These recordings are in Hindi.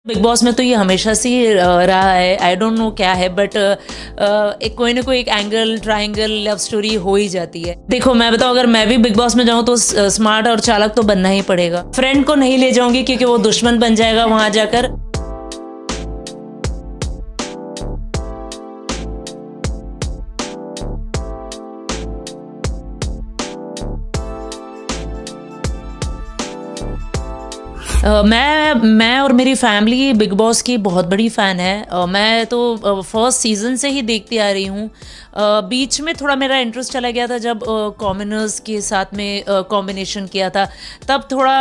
बिग बॉस में तो ये हमेशा से ही रहा है। आई डोंट नो क्या है, बट एक कोई ना कोई एक एंगल, ट्रायंगल, लव स्टोरी हो ही जाती है। देखो मैं बताऊं, अगर मैं भी बिग बॉस में जाऊं तो स्मार्ट और चालाक तो बनना ही पड़ेगा। फ्रेंड को नहीं ले जाऊंगी क्योंकि वो दुश्मन बन जाएगा वहां जाकर। मैं और मेरी फैमिली बिग बॉस की बहुत बड़ी फ़ैन है। मैं तो फर्स्ट सीज़न से ही देखती आ रही हूँ। बीच में थोड़ा मेरा इंटरेस्ट चला गया था जब कॉमनर्स के साथ में कॉम्बिनेशन किया था, तब थोड़ा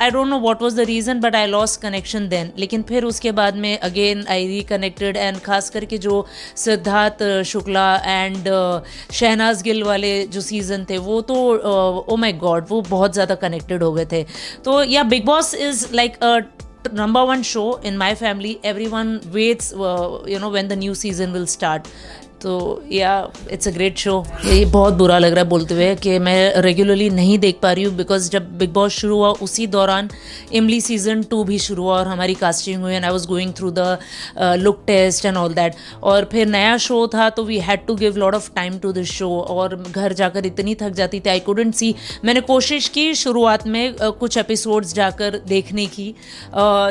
I don't know what was the reason, but I lost connection then. लेकिन फिर उसके बाद में अगेन आई रिकनेक्टेड, एंड खास करके जो सिद्धार्थ शुक्ला एंड शहनाज गिल वाले जो सीज़न थे वो तो ओ माय गॉड, वो बहुत ज़्यादा कनेक्टेड हो गए थे। तो या big boss is like a number one show in my family. Everyone waits when the new season will start. तो या इट्स अ ग्रेट शो। ये बहुत बुरा लग रहा है बोलते हुए कि मैं रेगुलरली नहीं देख पा रही हूँ, बिकॉज जब बिग बॉस शुरू हुआ उसी दौरान इमली सीज़न 2 भी शुरू हुआ और हमारी कास्टिंग हुई, and I was going through the look test and all that. और फिर नया शो था तो we had to give lot of time to this show, और घर जाकर इतनी थक जाती थी, आई कुडंट सी। मैंने कोशिश की शुरुआत में कुछ एपिसोड्स जाकर देखने की,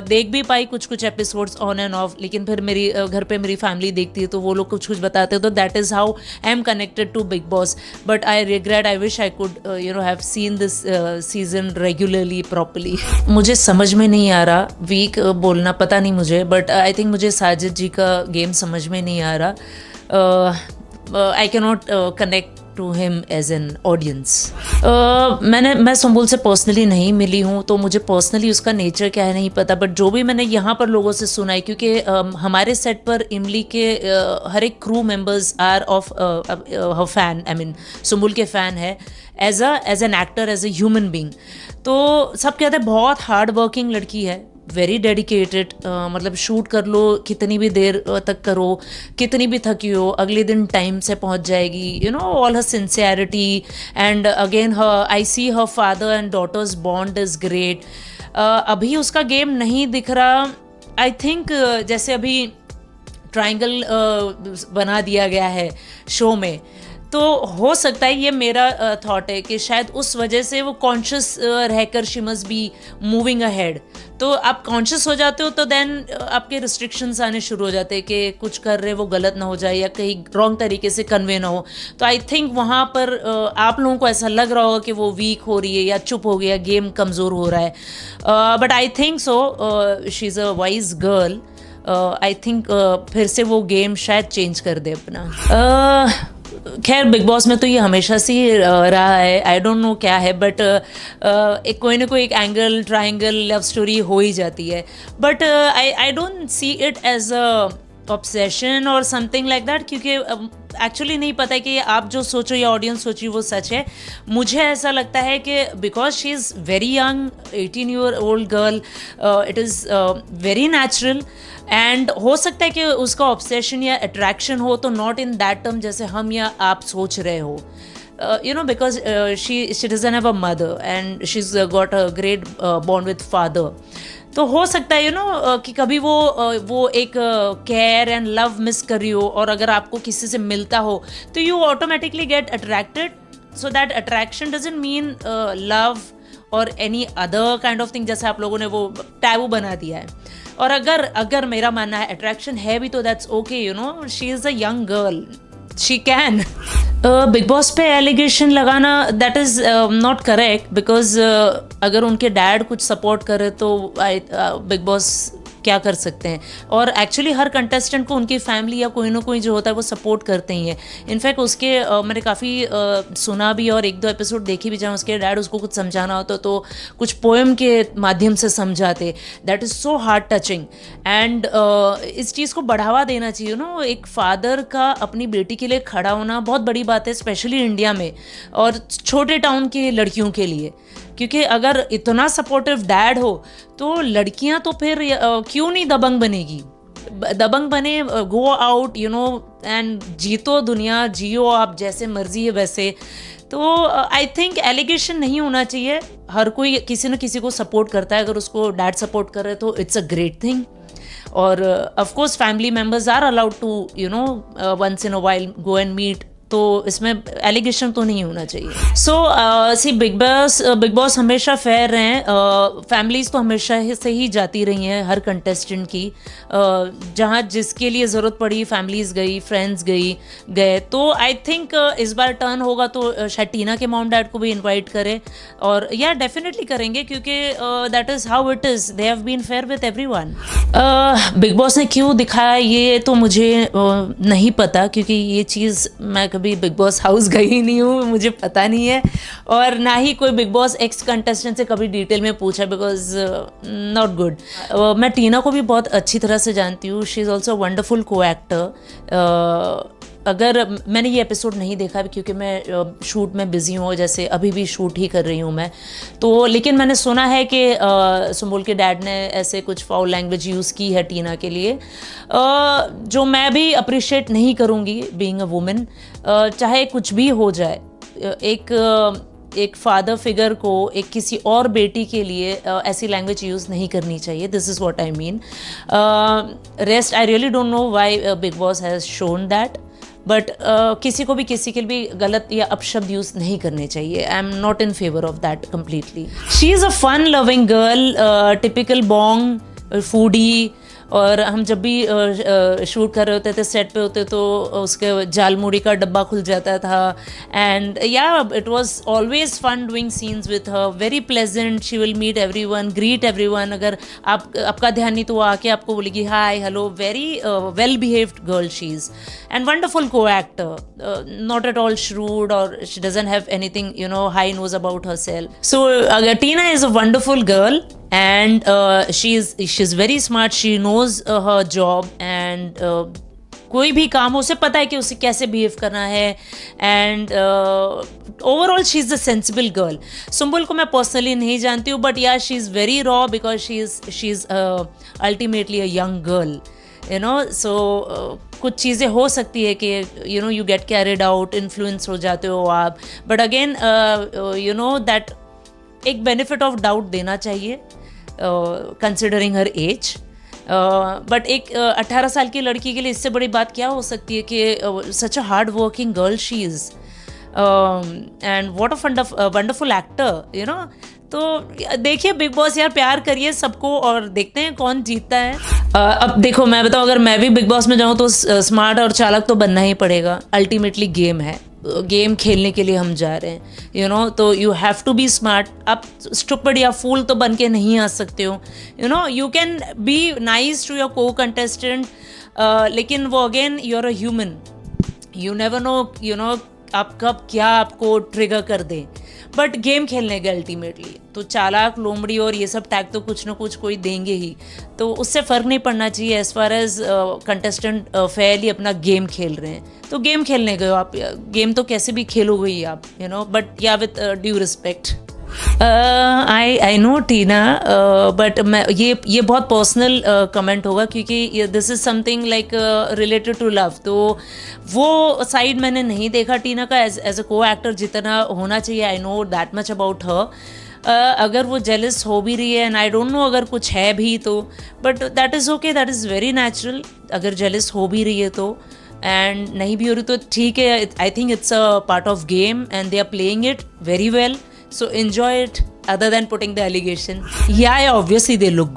देख भी पाई कुछ एपिसोड्स ऑन एंड ऑफ, लेकिन फिर मेरी घर पे मेरी फैमिली देखती है तो वो लोग कुछ बताते, तो that is how I am connected to Big Boss. But I regret, I wish I could have seen this season regularly, properly. मुझे समझ में नहीं आ रहा, वीक बोलना पता नहीं मुझे, but I think मुझे साजिद जी का गेम समझ में नहीं आ रहा। I cannot connect to him as an audience. मैं सुम्बुल से पर्सनली नहीं मिली हूँ तो मुझे पर्सनली उसका नेचर क्या है नहीं पता, बट जो भी मैंने यहाँ पर लोगों से सुना है, क्योंकि हमारे सेट पर इमली के हर एक crew members are of her fan, I mean Sumbul के फ़ैन है as an actor, as a human being. तो सब कहते हैं बहुत हार्ड वर्किंग लड़की है, वेरी डेडिकेटेड, मतलब शूट कर लो कितनी भी देर तक करो, कितनी भी थकी हो अगले दिन टाइम से पहुंच जाएगी, all her sincerity, and again I see her father and daughters bond is great. अभी उसका गेम नहीं दिख रहा। आई थिंक जैसे अभी ट्रायंगल बना दिया गया है शो में, तो हो सकता है, ये मेरा थॉट है कि शायद उस वजह से वो कॉन्शियस रहकर she must be moving ahead. तो आप कॉन्शियस हो जाते हो तो देन आपके रिस्ट्रिक्शंस आने शुरू हो जाते हैं कि कुछ कर रहे वो गलत ना हो जाए या कहीं रॉन्ग तरीके से कन्वे ना हो। तो आई थिंक वहाँ पर आप लोगों को ऐसा लग रहा होगा कि वो वीक हो रही है या चुप हो गया, गेम कमज़ोर हो रहा है, but I think so she is a wise girl. I think फिर से वो गेम शायद चेंज कर दे अपना। खैर बिग बॉस में तो ये हमेशा से ही रहा है। आई डोंट नो क्या है, बट एक कोई ना कोई एक एंगल, ट्रायंगल, लव स्टोरी हो ही जाती है। But I don't see it as a obsession और समथिंग लाइक दैट, क्योंकि एक्चुअली नहीं पता है कि आप जो सोचो या ऑडियंस सोची वो सच है। मुझे ऐसा लगता है कि because she is very young, 18-year-old girl, it is very natural, and हो सकता है कि उसका ऑब्सेशन या अट्रैक्शन हो तो नॉट इन दैट टर्म जैसे हम या आप सोच रहे हो, because she doesn't have a mother and she's got a great bond with father. तो हो सकता है कि कभी वो एक केयर एंड लव मिस कर रही हो, और अगर आपको किसी से मिलता हो तो you automatically get attracted, so that attraction doesn't mean love or any other kind of thing, जैसे आप लोगों ने वो टैबू बना दिया है। और अगर मेरा मानना है अट्रैक्शन है भी तो that's okay, she is a young girl, she can. Big boss पे एलिगेशन लगाना that is not correct, because अगर उनके डैड कुछ सपोर्ट करे तो बिग बॉस क्या कर सकते हैं। और एक्चुअली हर कंटेस्टेंट को उनकी फैमिली या कोई ना कोई जो होता है वो सपोर्ट करते ही हैं। इनफैक्ट उसके मैंने काफ़ी सुना भी और 1-2 एपिसोड देखी भी, जहाँ उसके डैड उसको कुछ समझाना होता तो कुछ पोएम के माध्यम से समझाते। That is so heart touching, and इस चीज़ को बढ़ावा देना चाहिए। एक फादर का अपनी बेटी के लिए खड़ा होना बहुत बड़ी बात है, स्पेशली इंडिया में और छोटे टाउन की लड़कियों के लिए, क्योंकि अगर इतना सपोर्टिव डैड हो तो लड़कियां तो फिर क्यों नहीं दबंग बनेगी। दबंग बने, गो आउट एंड जीतो दुनिया, जियो आप जैसे मर्जी है वैसे। तो आई थिंक एलिगेशन नहीं होना चाहिए। हर कोई किसी न किसी को सपोर्ट करता है, अगर उसको डैड सपोर्ट कर रहे तो इट्स अ ग्रेट थिंग। और of course family members are allowed to you know once in a while go and meet, तो इसमें एलिगेशन तो नहीं होना चाहिए। सो सी बिग बॉस हमेशा फेयर रहे हैं, फैमिलीज तो हमेशा से ही जाती रही हैं हर कंटेस्टेंट की, जहाँ जिसके लिए ज़रूरत पड़ी फैमिलीज गई, फ्रेंड्स गए। तो आई थिंक इस बार टर्न होगा तो शायद टीना के मॉम डैड को भी इनवाइट करें, और या डेफिनेटली करेंगे, क्योंकि that is how it is, they have been fair with everyone. Bigg Boss ने क्यों दिखाया ये तो मुझे नहीं पता, क्योंकि ये चीज़ मैं कभी बिग बॉस हाउस गई नहीं हूँ, मुझे पता नहीं है, और ना ही कोई बिग बॉस एक्स कंटेस्टेंट से कभी डिटेल में पूछा, बिकॉज नॉट गुड। मैं टीना को भी बहुत अच्छी तरह से जानती हूँ, शी इज़ ऑल्सो वंडरफुल को एक्टर। अगर मैंने ये एपिसोड नहीं देखा क्योंकि मैं शूट में बिज़ी हूँ, जैसे अभी भी शूट ही कर रही हूँ मैं, तो लेकिन मैंने सुना है कि सुम्बुल के डैड ने ऐसे कुछ फाउल लैंग्वेज यूज़ की है टीना के लिए, जो मैं भी अप्रिशिएट नहीं करूँगी बीइंग अ वुमेन। चाहे कुछ भी हो जाए, एक फादर फिगर को एक किसी और बेटी के लिए ऐसी लैंग्वेज यूज़ नहीं करनी चाहिए। This is what I mean. Rest I really don't know why big boss has shown that, but किसी को भी किसी के भी गलत या अपशब्द यूज़ नहीं करने चाहिए। I am not in favour of that completely. She is a fun loving girl, typical Bong foodie, और हम जब भी शूट कर रहे होते थे, सेट पे होते, तो उसके झालमुड़ी का डब्बा खुल जाता था, and yeah it was always fun doing scenes with her, very pleasant, she will meet everyone, greet everyone. अगर आपका ध्यान नहीं तो वो आके आपको बोलेगी hi hello, very well behaved girl she is, and wonderful co-actor, not at all shrewd, or she doesn't have anything high nose about herself. So Tina is a wonderful girl, and she's very smart. She knows her job, and कोई भी काम उसे पता है कि उसे कैसे बिहेव करना है, and overall she is a sensible girl. Sumbul को मैं पर्सनली नहीं जानती हूँ, but yeah she is very raw, because she is ultimately a young girl, so कुछ चीज़ें हो सकती है कि you get carried out, influence हो जाते हो आप, बट अगेन दैट एक बेनिफिट ऑफ डाउट देना चाहिए कंसिडरिंग हर एज। बट एक 18 साल की लड़की के लिए इससे बड़ी बात क्या हो सकती है कि such a hard working girl she is, and what a wonderful actor, तो देखिए बिग बॉस यार, प्यार करिए सबको और देखते हैं कौन जीतता है। अब देखो मैं बताऊँ, अगर मैं भी बिग बॉस में जाऊँ तो स्मार्ट और चालाक तो बनना ही पड़ेगा, अल्टीमेटली गेम है, गेम खेलने के लिए हम जा रहे हैं, तो you have to be smart. आप स्टूपिड या फूल तो बन के नहीं आ सकते हो, you can be nice to your co contestant, लेकिन वो again you are a human, you never know आप कब क्या आपको ट्रिगर कर दे, बट गेम खेलने गए अल्टीमेटली, तो चालाक, लोमड़ी और ये सब टैग तो कुछ ना कुछ कोई देंगे ही, तो उससे फ़र्क नहीं पड़ना चाहिए as far as contestant fairly अपना गेम खेल रहे हैं, तो गेम खेलने गए हो आप, गेम तो कैसे भी खेलोगे ही आप, but yeah with due respect. I know Tina, but मैं ये बहुत पर्सनल कमेंट होगा, क्योंकि this is something like related to love, तो वो साइड मैंने नहीं देखा टीना का एज अ को एक्टर जितना होना चाहिए। I know that much about her. अगर वो जेलस हो भी रही है, एंड आई डोंट नो अगर कुछ है भी तो, but that is okay, that is very natural. अगर जेलस हो भी रही है तो, एंड नहीं भी हो रही तो ठीक है, I think it's a part of game and they are playing it very well, so enjoy it other than putting the allegation. Yeah, obviously they look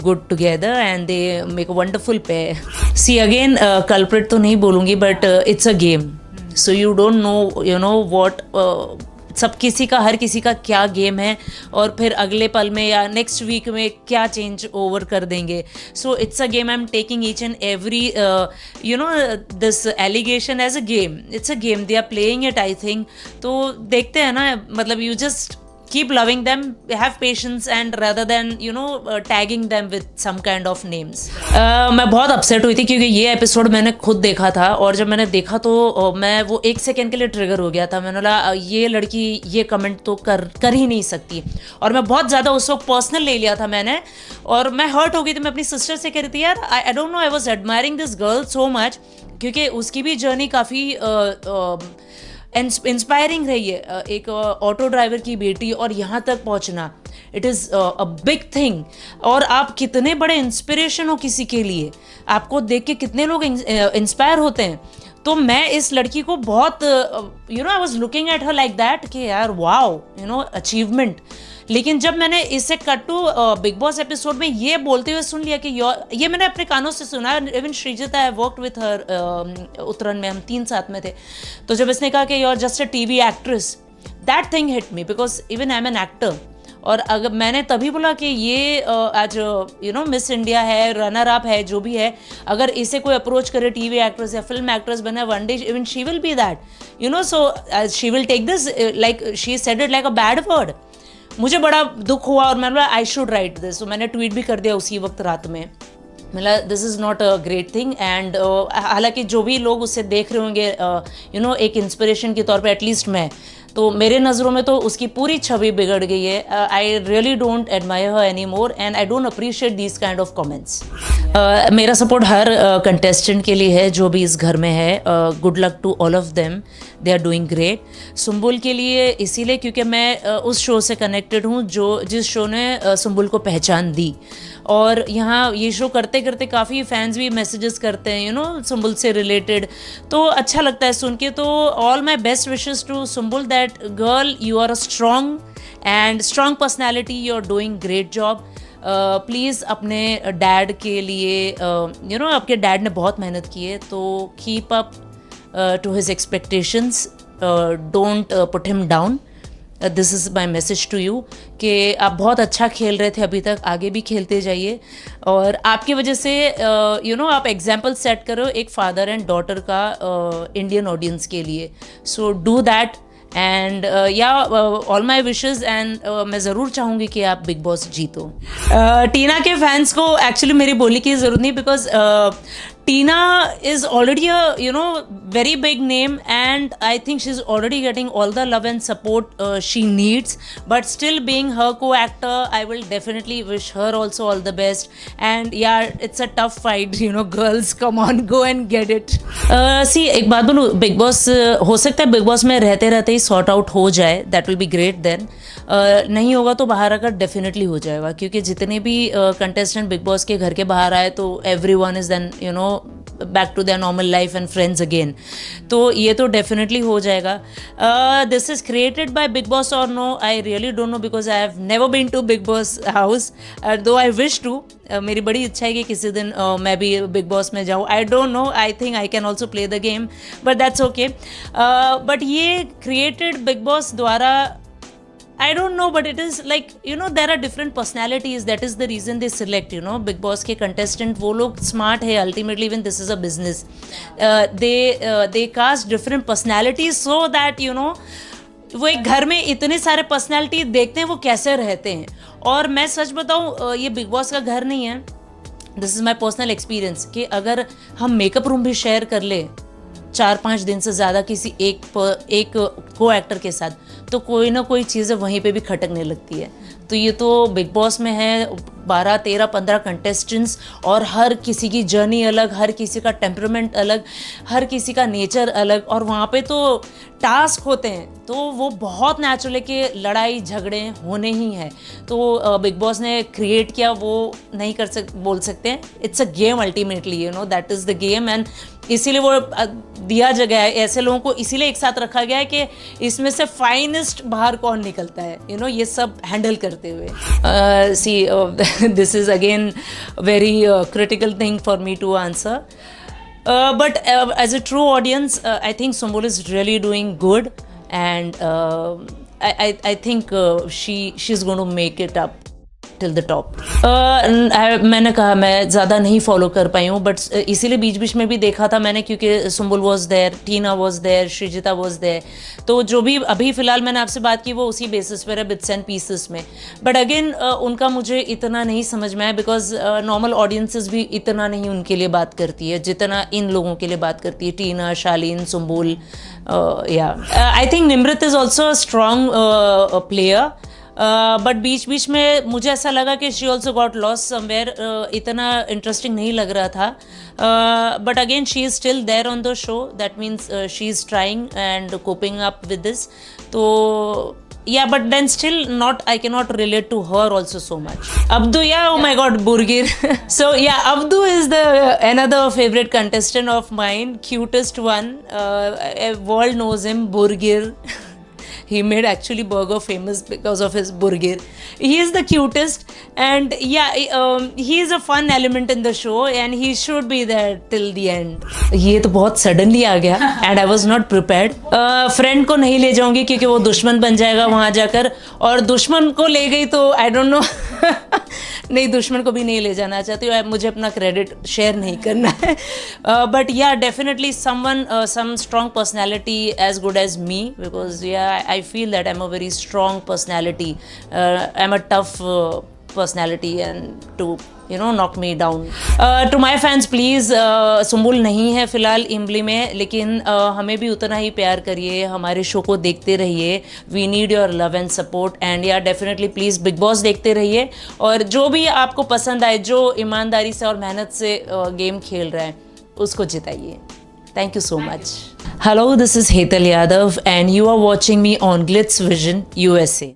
good together and they make a wonderful pair. See again, culprit तो नहीं बोलूँगी, but it's a game, so you don't know what सब किसी का, हर किसी का क्या गेम है, और फिर अगले पल में या नेक्स्ट वीक में क्या चेंज ओवर कर देंगे। So it's a game, I am taking each and every this allegation as a game, it's a game, they are playing it I think. तो देखते हैं ना, मतलब you just keep loving them, have patience, and rather than tagging them with some kind of names. मैं बहुत अपसेट हुई थी क्योंकि ये एपिसोड मैंने खुद देखा था, और जब मैंने देखा तो मैं वो 1 सेकेंड के लिए ट्रिगर हो गया था। मैंने बोला ये लड़की ये कमेंट तो कर ही नहीं सकती, और मैं बहुत ज़्यादा उस वक्त पर्सनल ले लिया था मैंने, और मैं हर्ट हो गई थी। मैं अपनी सिस्टर से कह रही थी यार, आई don't no, I was admiring this girl so much, क्योंकि उसकी भी जर्नी काफ़ी इंस्पायरिंग रही है। एक ऑटो ड्राइवर की बेटी और यहाँ तक पहुँचना, it is a big thing. और आप कितने बड़े इंस्पिरेशन हो किसी के लिए, आपको देख के कितने लोग इंस्पायर होते हैं। तो मैं इस लड़की को बहुत I was looking at her like that कि यार वाओ, अचीवमेंट। लेकिन जब मैंने इसे cut to Bigg Boss episode में ये बोलते हुए सुन लिया कि ये मैंने अपने कानों से सुना। Even Srijita, I worked with her Uttarayan में, हम 3 साथ में थे। तो जब इसने कहा कि you are just a TV actress, that thing hit me because even I am an actor. और अगर मैंने तभी बोला कि ये आज मिस इंडिया है, रनर अप है, जो भी है, अगर इसे कोई अप्रोच करे टीवी एक्ट्रेस या फिल्म एक्ट्रेस बने, one day even she will be that, so she will take this like she said it like a bad word. मुझे बड़ा दुख हुआ और मैंने बोला आई शुड राइट दिस। तो मैंने ट्वीट भी कर दिया उसी वक्त रात में। मतलब this is not a great thing. And हालांकि जो भी लोग उसे देख रहे होंगे एक इंस्पिरेशन के तौर पे, एटलीस्ट मैं, तो मेरे नज़रों में तो उसकी पूरी छवि बिगड़ गई है। I really don't admire her any more and I don't appreciate these kind of comments. मेरा सपोर्ट हर कंटेस्टेंट के लिए है जो भी इस घर में है। Good luck to all of them, they are doing great. Sumbul के लिए इसीलिए क्योंकि मैं उस शो से कनेक्टेड हूँ जिस शो ने सुम्बुल को पहचान दी। और यहाँ ये शो करते करते काफ़ी फैंस भी मैसेजेस करते हैं सुम्बुल से रिलेटेड, तो अच्छा लगता है सुन के। तो all my best wishes to Sumbul that girl, you are a strong personality, you are doing great job. Please अपने डैड के लिए आपके डैड ने बहुत मेहनत की है, तो keep up to his expectations, don't put him down. This is my message to you कि आप बहुत अच्छा खेल रहे थे अभी तक, आगे भी खेलते जाइए। और आपकी वजह से आप एग्जाम्पल सेट करो एक फादर एंड डॉटर का इंडियन ऑडियंस के लिए। So do that and all my wishes. And मैं ज़रूर चाहूँगी कि आप बिग बॉस जीतो। टीना के फैंस को एक्चुअली मेरी बोलने की ज़रूरत नहीं, because Tina is already a very big name, and I think she's already getting all the love and support she needs. But still, being her co-actor, I will definitely wish her also all the best. And yeah, it's a tough fight, girls, come on, go and get it. See, एक बात बोलूँ, बिग बॉस हो सकता है बिग बॉस में रहते रहते ही सॉर्ट आउट हो जाए, that will be great then. नहीं होगा तो बाहर आकर डेफिनेटली हो जाएगा, क्योंकि जितने भी कंटेस्टेंट बिग बॉस के घर के बाहर आए तो everyone is then back to their normal life and friends again. तो ये तो डेफिनेटली हो जाएगा। This is created by Bigg Boss or no, I really don't know, because I have never been to Bigg Boss house, though I wish to. मेरी बड़ी इच्छा है कि किसी दिन मैं भी बिग बॉस में जाऊँ। आई don't no, I think I can also play the game, but that's okay. But ये क्रिएटेड बिग बॉस द्वारा, I don't know, but it is like, there are different personalities. That is the reason they select, Big Boss के contestant, वो लोग smart है ultimately, even this is a business. They cast different personalities so that, वो एक घर में इतने सारे पर्सनैलिटी देखते हैं वो कैसे रहते हैं। और मैं सच बताऊँ, ये बिग बॉस का घर नहीं है। This is my personal experience कि अगर हम मेकअप रूम भी शेयर कर ले 4-5 दिन से ज़्यादा किसी एक को एक्टर के साथ, तो कोई ना कोई चीज़ें वहीं पे भी खटकने लगती है। तो ये तो बिग बॉस में है 12, 13, 15 कंटेस्टेंट्स, और हर किसी की जर्नी अलग, हर किसी का टेम्परामेंट अलग, हर किसी का नेचर अलग, और वहाँ पे तो टास्क होते हैं, तो वो बहुत नेचुरल है कि लड़ाई झगड़े होने ही हैं। तो बिग बॉस ने क्रिएट किया, वो नहीं बोल सकते हैं। It's a game ultimately, that is the game. And इसीलिए वो दिया जगह है, ऐसे लोगों को इसीलिए एक साथ रखा गया है कि इसमें से फाइनेस्ट बाहर कौन निकलता है, ये सब हैंडल करते हुए। See this is again very critical thing for me to answer, but as a true audience, I think Sumbul is really doing good, and I think she's going to make it up till the top. मैंने कहा मैं ज़्यादा नहीं फॉलो कर पाई हूँ, बट इसीलिए बीच बीच में भी देखा था मैंने, क्योंकि Sumbul was there, Tina was there, Shrijita was there. तो जो भी अभी फ़िलहाल मैंने आपसे बात की वो उसी बेसिस पर है, बिट्स एंड पीसेस में। बट अगेन उनका मुझे इतना नहीं समझ में आया, बिकॉज नॉर्मल ऑडियंसेस भी इतना नहीं उनके लिए बात करती है जितना इन लोगों के लिए बात करती है, Tina, Shalin, Sumbul. I think Nimrit is also a strong player. But बीच बीच में मुझे ऐसा लगा कि she also got loss somewhere, इतना इंटरेस्टिंग नहीं लग रहा था. But again she is still there on the show, that means she is trying and coping up with this. तो yeah, but then still not, I cannot relate to her also so much. Abdu, yeah, oh my god, Burgir. So yeah, Abdu is the another favorite contestant of mine, cutest one. World knows him, Burgir. He made actually burger famous because of his burger. He is the cutest, and yeah, he is a fun element in the show, and he should be there till the end. ये तो बहुत suddenly आ गया, and I was not prepared. Friend को नहीं ले जाऊंगी क्योंकि वो दुश्मन बन जाएगा वहाँ जाकर, और दुश्मन को ले गई तो I don't know. नहीं, दुश्मन को भी नहीं ले जाना चाहती हूँ, मुझे अपना क्रेडिट शेयर नहीं करना है. But yeah definitely someone, some strong personality as good as me, because yeah I feel that I am a very strong personality, I am a tough personality and to knock me down. To my fans, please, Sumbul नहीं है फिलहाल इमली में, लेकिन हमें भी उतना ही प्यार करिए, हमारे शो को देखते रहिए. We need your love and support, and yeah definitely please Bigg Boss देखते रहिए, और जो भी आपको पसंद आए, जो ईमानदारी से और मेहनत से गेम खेल रहा है, उसको जिताइए. Thank you so much. Hello, this is Hetal Yadav and you are watching me on Glitz Vision USA.